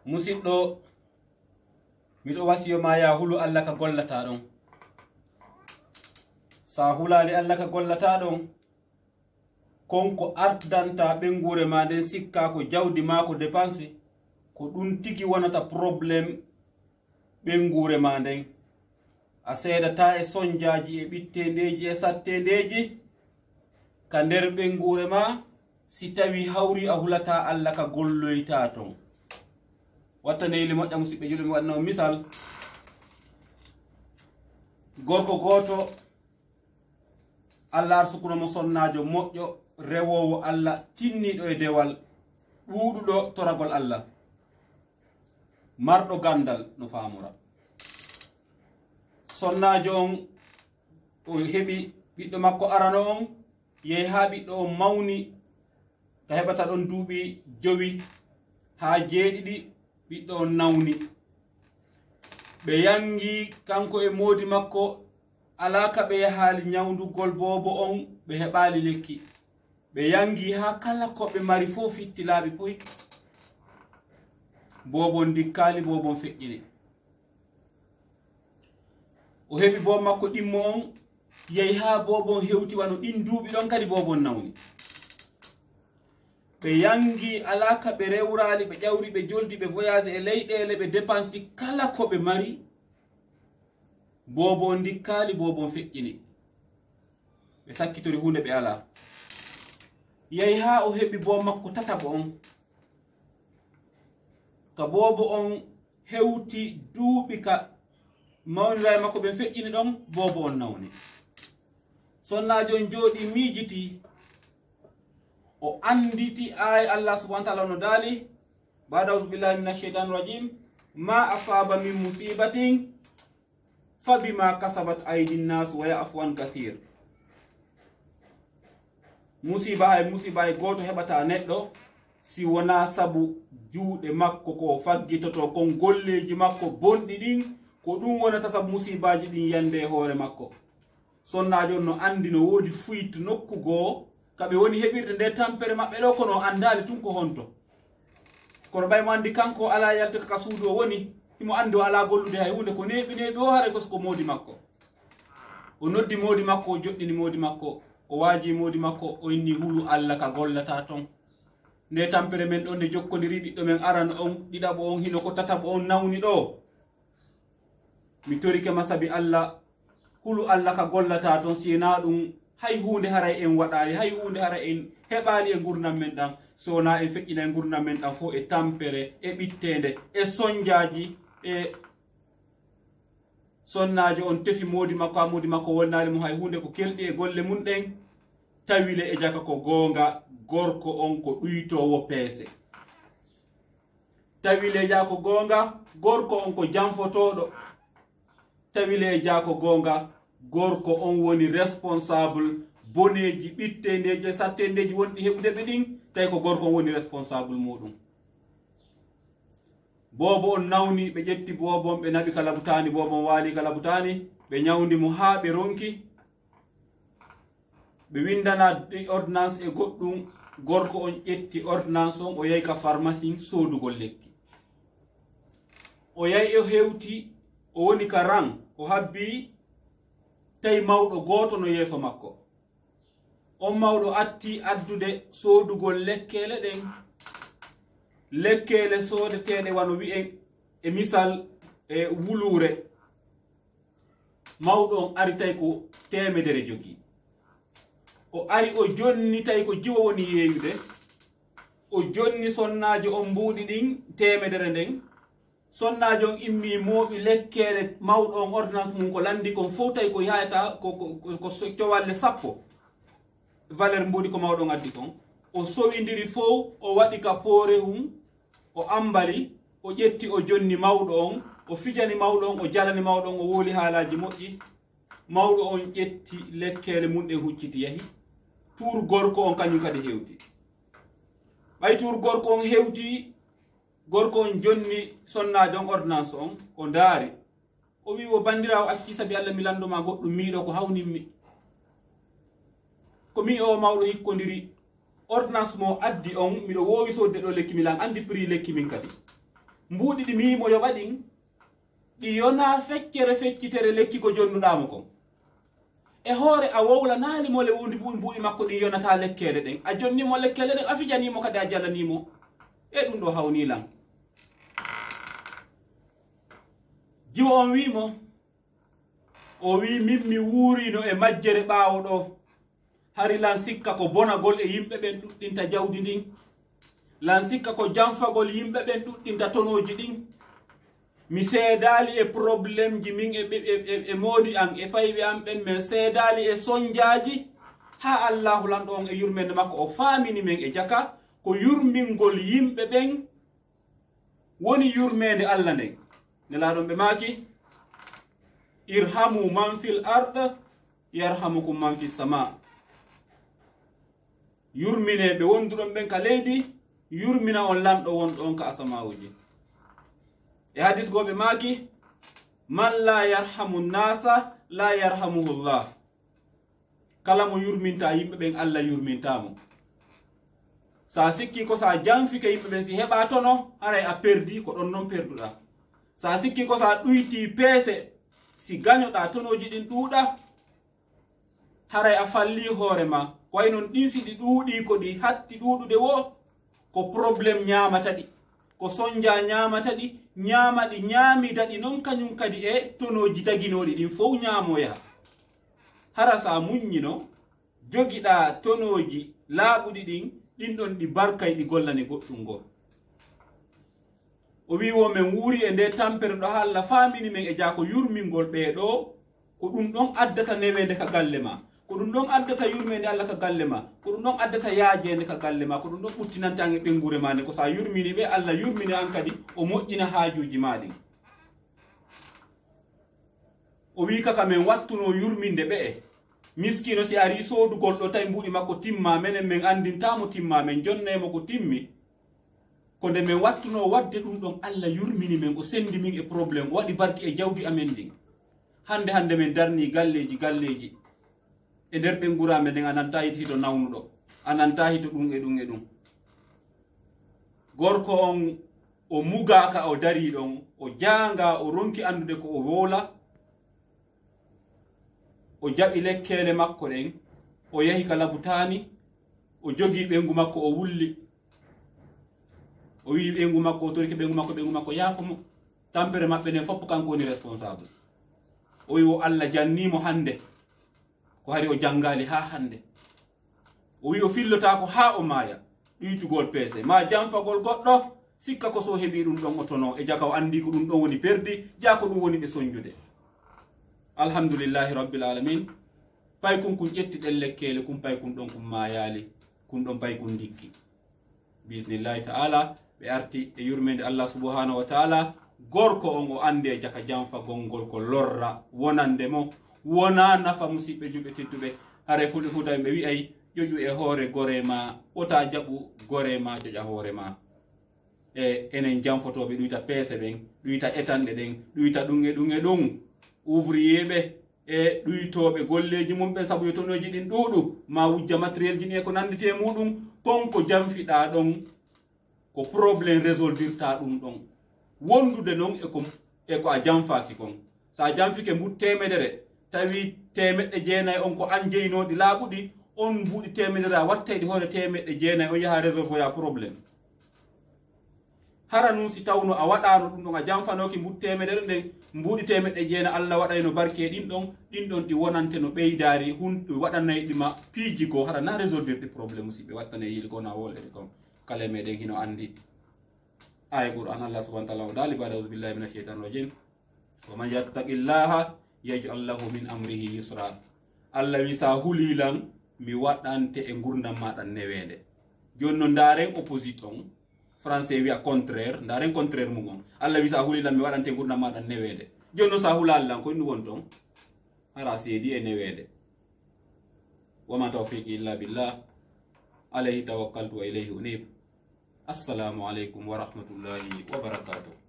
musidɗo miɗo wasiyo ma ya hulu Allah ka gollata ɗon sa hulali Allah ka gollata ɗon konko ardanta ɓengure ma nden sikka ko jawdi ma ko dépense ko ɗum tigi wonata probléme ɓengure ma nden a seedata e sonjaji e ɓittendeji e sattendeji ka nder ɓengure ma si tawi hawri a hulata Allah ka golloyta ton wattaneyli moƴƴa musidɓe julɓe mi waɗno misal gorko goto Allah arsukunomo sonnajo moƴƴo rewowo Allah tinniɗo e dewal ɗuɗuɗo toragol Allah marɗo gandal no famora sonnajo on o heɓi ɓiɗɗo makko arano on yehi ha ɓiɗɗo on mawni ka heɓata ɗon duuɓi 5 ha 7 ɓiɗɗo on nawni ɓe yangi kanko e modi makko alaka ɓe yahali nyawdugol bobo on ɓe heɓali lekki ɓe yangi ha kala ko ɓe mari fof fitti laaɓi poy bobon dikkali bobon feƴƴini o heɓi bo makko ɗimmo on yehi ha bobon hewti wano ɗin duuɓi ɗon kadi bobon nawni ɓe yangi alaka ɓe rewrali ɓe ƴawri ɓe joldi ɓe voyage e leyɗele ɓe dépensi kala ko ɓe mari bobon dikkali bobon feƴƴini ɓe sakkitori hunde ɓe ala yehi ha o heɓi bo makko tataɓo on ka bobo on hewti duuɓi ka mawnira e makko ɓe feƴƴini ɗon bobo on nawni sonnajo on jooɗi miijiti o anditi ay Allah subhanahu wa ta'ala no dali ba'da auzu billahi minash shaitanir rajim ma asaba min musibatin fa bima kasabat aydin nas wa ya'fu an kathir musiba e goto heɓata neɗɗo si wona sabu juuɗe makko ko faggitoto kon golleji makko bonɗi ɗin ko ɗum wonata sabu musibaji ɗin yande e hoore makko sonnajo on no andi no woodi fuytu nokku goo kaɓe woni heɓirde nde tampere maɓɓe ɗo kono andali tun ko honto kono ɓaymo andi kanko ala yalte kaka suudu o woni imo andi o ala gollude hay hunde ko neɓi o haray kosko modi makko o noddi modi makko o joɗɗini modi makko o waaji modi makko o inni hulu Allah ka gollata ton nde tampere men ɗon nde jokkodiri ɓiɗɗo men aran on ɗiɗaɓo on hino ko tataɓo on nawni ɗo mi torike ma sabi Allah hulu Allah ka gollata ton sina ɗum hay hunde haray en waɗali hay hunde haray en heɓali e gurdam men ɗan sona en feƴƴina e gurdam men ɗan fo e tampere e ɓittende e sonjaji e sonnajo on tefi modi makko ha modi makko wonnali mo hay hunde ko kelɗi e golle mum ɗen tawile e jaka ko gonga gorko on ko ɗuytowo peese tawile e jako gonga gorko on ko janfotoɗo tawile e jako gonga gorko on woni responsable boneji ɓittendeji e sattendeji wonɗi heɓude ɓe ɗin tawi ko gorko on woni responsable muɗum bobo on nawni ɓe ƴetti bobon ɓe naɓi kala butani bobon waali kala butani ɓe ñawdi mo ha ɓe ronki ɓe windana ordonnance e goɗɗum gorko on ƴetti ordonnance on o yahi ka pharmacie sodugol lekki o yahi o hewti o woni ka rang o habbi tawi mawɗo goto no yeeso makko on mawɗo atti addude sodugol lekkele ɗen lekkele sodeteɗe wano wi'en e misal e wulure mawɗo on ari tawi ko 100 jogi o ari o jonni tawi ko jiwo woni yeeyude o jonni sonnajo on mbuuɗi ɗin 100 nden sonnajo on immi mooɓi lekkele mawɗo on ordonnance mum ko landi kon fof tawi ko yahata ko cowalle 10 valeur mbuuɗi ko mawɗo on addi kon o sowidiri fof o waɗi ka poore hum o ambali o ƴetti o jonni mawɗo on o fijani mawɗo on o jalani mawɗo on o wooli haalaji moƴƴi mawɗo on ƴetti lekkele mum ɗe hucciti yahi tour gorko on kañum kadi hewti ɓay tour gorko on hewti gorko on jonni sonnajo on ordonnance on o ndaari o wi o bandirawo acci sabi Allah mi landoma goɗɗum miiɗo ko hawninmi ko mi o mawɗo hikkodiri ordonnance mo addi on miɗo wowi sodde ɗo lekki milan andi prix lekki min kadi mbuɗi ɗi mimo yoɓa ɗin ɗi yona feccere feccitere lekki ko jonnuɗamo kon e hoore a wowlanali mo le wundi mbuɗi makko ɗin yonata lekkele ɗen a jonnimo lekkele ɗen a fijanimo kadi a jalanimo e ɗum ɗo hawnilan jiwo on wimo o wi min mi wuurino e majjere ɓaawo ɗo hari lan sikka ko bonagol e yimɓe ɓen ɗuɗɗinta jawdi ndin lan sikka ko janfagol yimɓe ɓen ɗuɗɗinta tonoji ɗin mi seedali e probléme ji min e moodi an e fayɓe an ɓen min seedali e sonjaji ha allahu lanɗo on e yurmede makko o faamini men e jaka ko yurmingol yimɓe ɓen woni yurmede allah nden nelaɗon ɓe maaki irhamu man fil ard yarhamukum man fis sama yurmineɓe wonduɗon ɓen ka leydi yurmina on lamɗo wonɗo on ka asamawuji e hadis goɓe maaki man la yarhamu nasa la yarhamuhullah kala mo yurminta yimɓe ɓen allah yurmintamo sa sikki ko sa janfike yimɓe ɓen si heɓa tono haray a perdi ko ɗon noon perduɗa sa sikki ko sa ɗuyti peese si gañoɗa tonoji ɗin ɗuuɗa haray a falli hoore ma way non ɗin si ɗi ɗuuɗi ko ɗi hatti ɗuuɗude wo ko probléme ñamata ɗi ko sonja ñamata ɗi ñama ɗi ñamida ɗi non kañum kadi e tonoji daginoɗi ɗin fof ñamo yaha hara sa muññino jogiɗa tonoji laaɓuɗi ɗin ɗin ɗon ɗi barkay ɗi gollani goɗɗum ngol o wi wo men wuuri e nde tampere ɗo ha Allah faamini men e jako yurmingol ɓeeɗo ko ɗum ɗon addata newede ka galle ma ko ɗum ɗon addata yurmede Allah ka galle ma ko ɗum ɗon addata yaajede ka galle ma ko ɗum ɗon ɓuttinante an e ɓengure ma nde ko sa yurmini ɓe Allah yurmini an kadi o moƴƴina haajuji ma ɗin o wi kaka men wattuno yurminde ɓe e miskino si ari soodugol ɗo tawi mbuɗi makko timma menen min andintamo timma men jonnemo ko timmi ko nde min wattuno wadde ɗum ɗon Allah yurmini men o sendi min e probléme o waɗi barki e jawdi amen ndin hande min darni galleji e nder ɓengura meɗen a nanta hito nawnuɗo a nanta hito ɗum e ɗum e ɗum gorko on o mugaka o dari ɗon o janga o ronki andude ko o wola o jaɓi lekkele makko ɗen o yahi ka labutani o jogi ɓengu makko o wulli o wi ɓengu makko o toriki ɓengu makko yaafo mo tampere maɓɓe nden fopp kanko woni responsable o wi o Allah jannimo hande ko hari o jangali ha hande o wi o fillotako ha o maaya ɗuytugol peese ma janfagol goɗɗo sikka ko so heɓi ɗum ɗon o tono e jaka o andi ko ɗum ɗon woni perdi jako ɗum woni ɓe soñjude alhamdulillahi rabbil alamin pay kun ƴetti ɗen lekkele kum pay kun ɗon kum mayali kun ɗon pay kun dikki bismillahi ta'ala ɓe arti e yurmede Allah subhanahu wa ta'ala gorko on o ande e jaka janfagol ngol ko lorra wonande mo wona nafa musidɓe juɓe tedduɓe haray fulɓe fu tawi ɓe wi'ay ƴoƴu e hoore gore ma ota jaɓu gore ma ƴoƴa hoore ma e enen janfotoɓe ɗuyta peese ɓen ɗuyta etanɗe ɗen ɗuyta ɗum e ɗum e ɗum ouvrier ɓe e ɗuytoɓe golleji mum ɓe saabu yo tonoji ɗin ɗuuɗu ma wujja matériel ji ɗi e ko nandite muɗum konko janfiɗa ɗon ko probléme résolvirta ɗum ɗon wondude noon e ko a janfaki kon sa janfike mbut temedere tawi temeɗɗe jeenayi on ko an jeynoɗi laaɓuɗi on mbuɗi temedere a wattayɗi hoore temeɗɗe jeenayi o yaha résolvoya probléme hara nun si tawno a waɗano ɗum ɗon a janfanoki mbut temedere nden mbuɗi temeɗɗe jeenayi Allah waɗayno barke ɗin ɗon ɗi wonante no ɓeydari waɗanayi ɗima piiji goo hara na résolvirɗi probléme musidɓe wattane yiili ko na wolɗeɗe kon kala meɗen hino andi aya qur'an Allah subhanahu wa ta'ala o dali ba'da auzu billahi minash shaitanir rajim wa man yattaqillaha yaj'al lahu min amrihi yusra Allah wi sa hulilan mi waɗante e gurdam maɗa newede jonno ndaren opposite on français wi'a contraire ndaren contraire mum on Allah wi sa hulilan mi waɗante e gurdam maɗa newede jonno sa hulallan ko ɗum won ton hara seedi e newede wama tawfiqi illa billah alayhi tawakkaltu wa ilayhi unib assalamu alaikum wa rahmatullahi wa barakatuh.